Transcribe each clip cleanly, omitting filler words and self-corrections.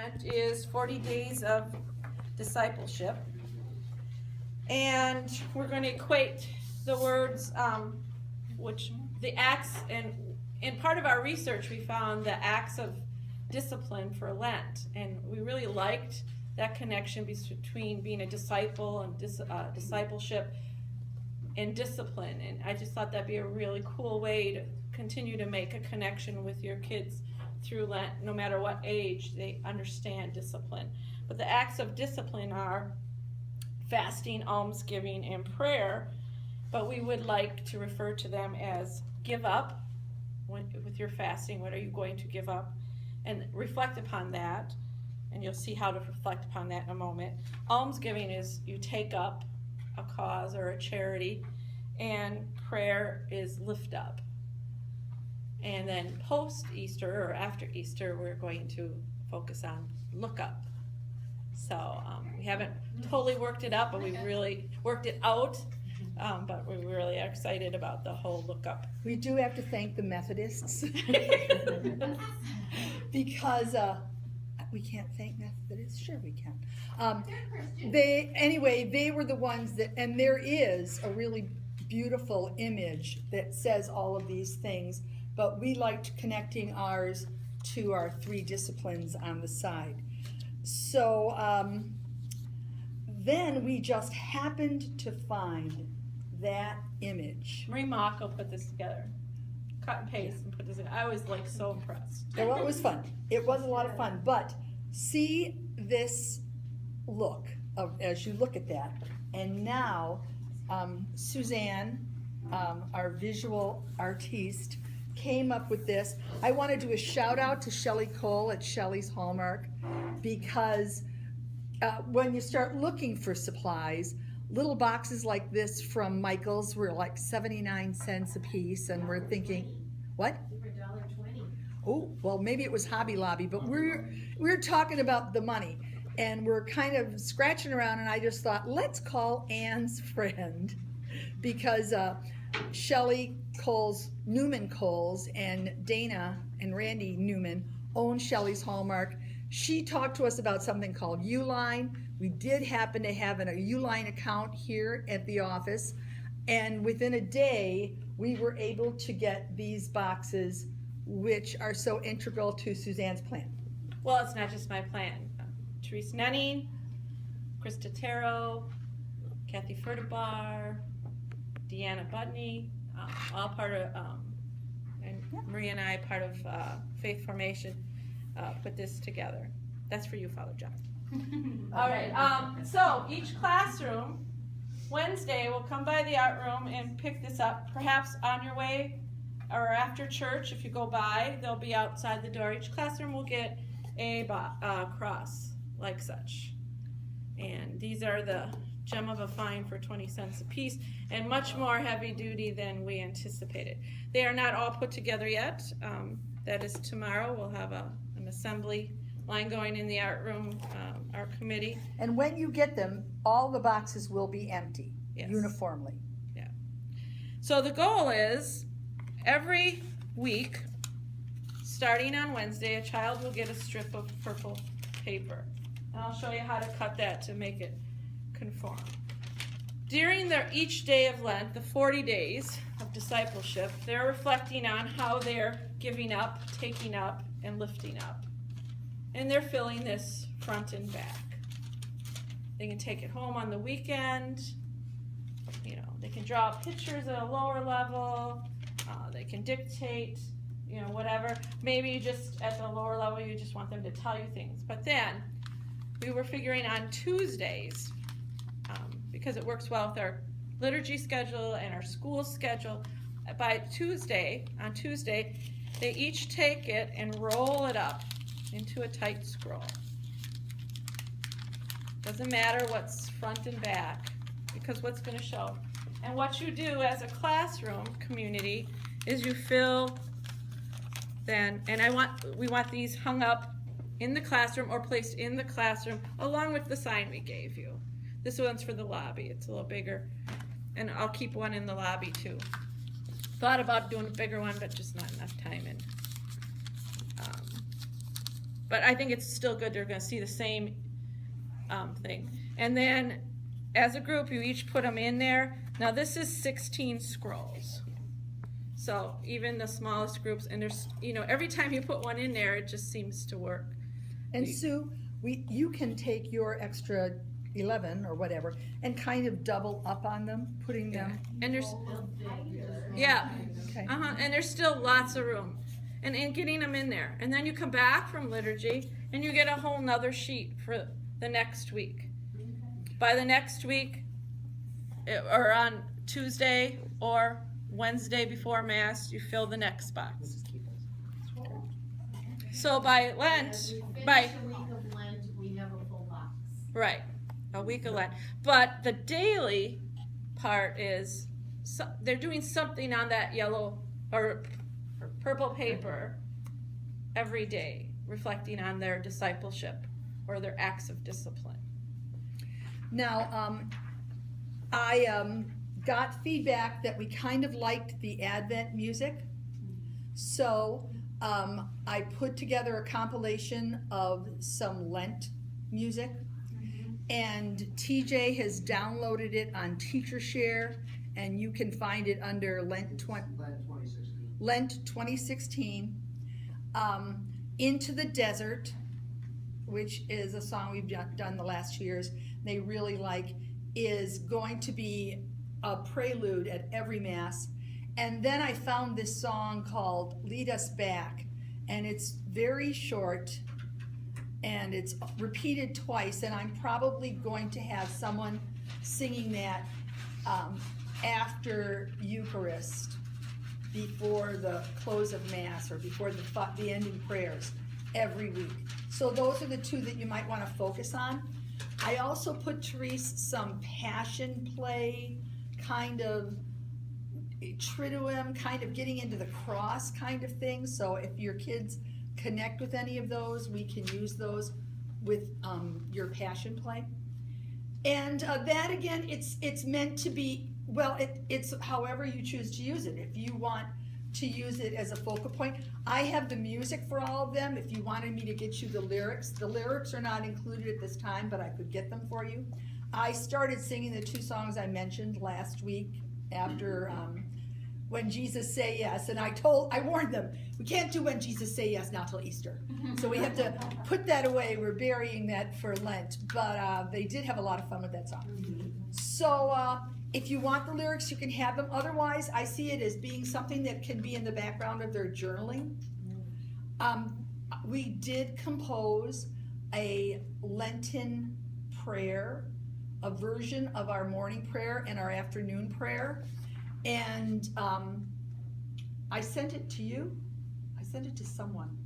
Lent is 40 days of discipleship. And we're going to equate the words, which the acts, and in part of our research we found the acts of discipline for Lent. And we really liked that connection between being a disciple and discipleship and discipline. And I just thought that'd be a really cool way to continue to make a connection with your kids through Lent. No matter what age, they understand discipline. But the acts of discipline are fasting, almsgiving, and prayer. But we would like to refer to them as give up. With your fasting, what are you going to give up? And reflect upon that. And you'll see how to reflect upon that in a moment. Almsgiving is you take up a cause or a charity, and prayer is lift up. And then post-Easter or after Easter, we're going to focus on look up. So we haven't totally worked it up, but we really worked it out. But we're really excited about the whole look up. We do have to thank the Methodists because we can't thank Methodists. Sure, we can. They were the ones that, and there is a really beautiful image that says all of these things. But we liked connecting ours to our 3 disciplines on the side. So then we just happened to find that image. Marie Mock will put this together. Cut and paste and put this in. I was like so impressed. Well, it was fun. It was a lot of fun. But see this look as you look at that. And now Suzanne, our visual artiste, came up with this. I want to do a shout out to Shelley Cole at Shelley's Hallmark, because when you start looking for supplies, little boxes like this from Michael's were like 79 cents a piece, and we're thinking, what? They were $1.20. Oh, well, maybe it was Hobby Lobby, but we're talking about the money, and we're kind of scratching around, and I just thought, let's call Ann's friend, because Shelley Coles, Newman Coles, and Dana and Randy Newman own Shelley's Hallmark. She talked to us about something called Uline. We did happen to have a Uline account here at the office, and within a day we were able to get these boxes, which are so integral to Suzanne's plan. Well, it's not just my plan. Therese Nenning, Krista Taro, Kathy Furtabar, Deanna Budney, all part of, and Maria and I, part of Faith Formation, put this together. That's for you, Father John. All right, so each classroom, Wednesday, will come by the art room and pick this up, perhaps on your way or after church. If you go by, they'll be outside the door. Each classroom will get a cross like such. And these are the gem of a find for 20 cents a piece, and much more heavy duty than we anticipated. They are not all put together yet. That is tomorrow. We'll have an assembly line going in the art room, our committee. And when you get them, all the boxes will be empty, Yes. uniformly. Yeah. So the goal is every week, starting on Wednesday, a child will get a strip of purple paper. And I'll show you how to cut that to make it conform. During each day of Lent, the 40 days of discipleship, they're reflecting on how they're giving up, taking up, and lifting up. And they're filling this front and back. They can take it home on the weekend. You know, they can draw pictures at a lower level. They can dictate, you know, whatever. Maybe you just, at the lower level, you just want them to tell you things. But then, we were figuring on Tuesdays, because it works well with our liturgy schedule and our school schedule. On Tuesday, they each take it and roll it up into a tight scroll. Doesn't matter what's front and back, because what's going to show. And what you do as a classroom community is you fill then, and we want these hung up in the classroom or placed in the classroom along with the sign we gave you. This one's for the lobby. It's a little bigger, and I'll keep one in the lobby too. Thought about doing a bigger one, but just not enough time. And but I think it's still good. They're going to see the same thing. And then as a group, you each put them in there. Now this is 16 scrolls. So even the smallest groups, and there's, every time you put one in there, it just seems to work. And Sue, you can take your extra 11 or whatever and kind of double up on them, putting them. And there's, Okay. and there's still lots of room. And getting them in there. And then you come back from liturgy and you get a whole nother sheet for the next week. By the next week, or on Tuesday or Wednesday before Mass, you fill the next box. So by Lent, by a week of Lent, we have a full box. right, a week of Lent. But the daily part is they're doing something on that yellow or purple paper every day, reflecting on their discipleship or their acts of discipline. Now, I got feedback that we kind of liked the Advent music. So I put together a compilation of some Lent music. And TJ has downloaded it on TeacherShare, and you can find it under Lent 2016. Into the Desert, which is a song we've done the last 2 years, they really like, is going to be a prelude at every Mass. And then I found this song called Lead Us Back, and it's very short, and it's repeated twice, and I'm probably going to have someone singing that after Eucharist, before the close of Mass, or before the ending prayers every week. So those are the two that you might want to focus on. I also put, Therese, some passion play, kind of Triduum, kind of getting into the cross kind of thing. So if your kids connect with any of those, we can use those with your passion play. And that, again, it's meant to be, well, it's however you choose to use it. If you want to use it as a focal point, I have the music for all of them. If you wanted me to get you the lyrics are not included at this time, but I could get them for you. I started singing the 2 songs I mentioned last week after When Jesus Say Yes, and I warned them, we can't do When Jesus Say Yes now till Easter. So we have to put that away. We're burying that for Lent, but they did have a lot of fun with that song. So if you want the lyrics, you can have them. Otherwise, I see it as being something that can be in the background of their journaling. We did compose a Lenten prayer, a version of our morning prayer and our afternoon prayer. And I sent it to you. I sent it to someone.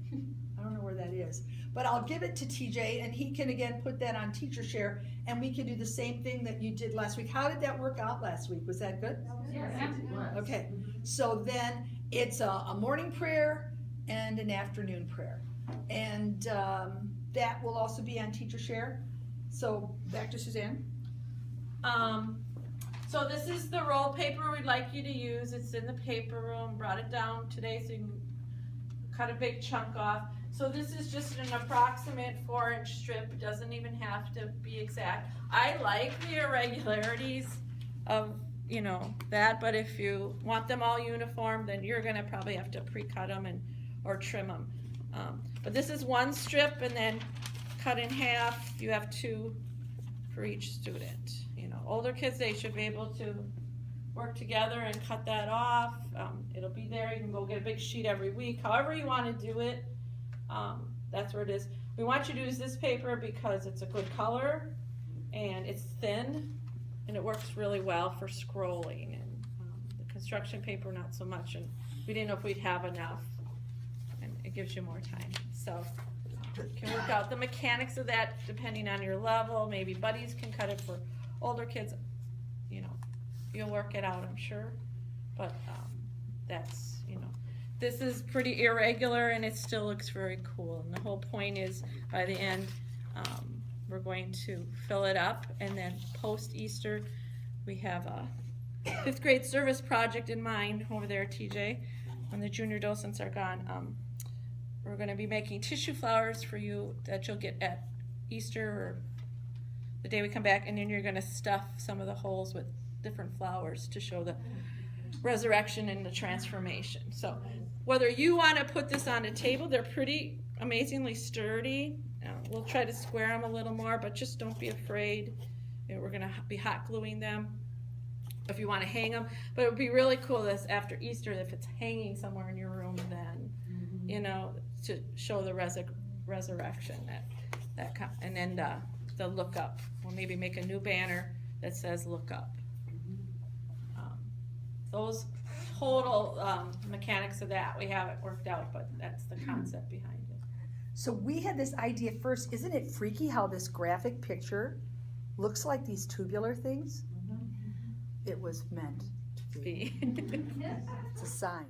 I don't know where that is. But I'll give it to TJ, and he can again put that on TeacherShare, and we can do the same thing that you did last week. How did that work out last week? Was that good? Yes, it was. Okay. So then it's a morning prayer and an afternoon prayer. And that will also be on TeacherShare. So back to Suzanne. So this is the roll paper we'd like you to use. It's in the paper room. Brought it down today so you can cut a big chunk off. So this is just an approximate 4-inch strip. It doesn't even have to be exact. I like the irregularities of, that, but if you want them all uniform, then you're gonna probably have to pre-cut them or trim them. But this is 1 strip, and then cut in half. You have 2 for each student. Older kids, they should be able to work together and cut that off. It'll be there. You can go get a big sheet every week. However you want to do it, that's where it is. We want you to use this paper because it's a good color and it's thin and it works really well for scrolling. And the construction paper, not so much. And we didn't know if we'd have enough. And it gives you more time. So you can work out the mechanics of that depending on your level. Maybe buddies can cut it for older kids. You'll work it out, I'm sure. But that's, this is pretty irregular and it still looks very cool. And the whole point is by the end, we're going to fill it up, and then post-Easter, we have a 5th grade service project in mind over there, TJ, when the junior docents are gone. we're going to be making tissue flowers for you that you'll get at Easter or the day we come back, and then you're going to stuff some of the holes with different flowers to show the resurrection and the transformation. So whether you want to put this on a table, they're pretty amazingly sturdy. We'll try to square them a little more, but just don't be afraid. We're going to be hot gluing them if you want to hang them. But it would be really cool this after Easter if it's hanging somewhere in your room then, you know, to show the resurrection. And then the look up. We'll maybe make a new banner that says look up. Those total mechanics of that, we haven't worked out, but that's the concept behind it. So we had this idea first. Isn't it freaky how this graphic picture looks like these tubular things? It was meant to be. It's a sign.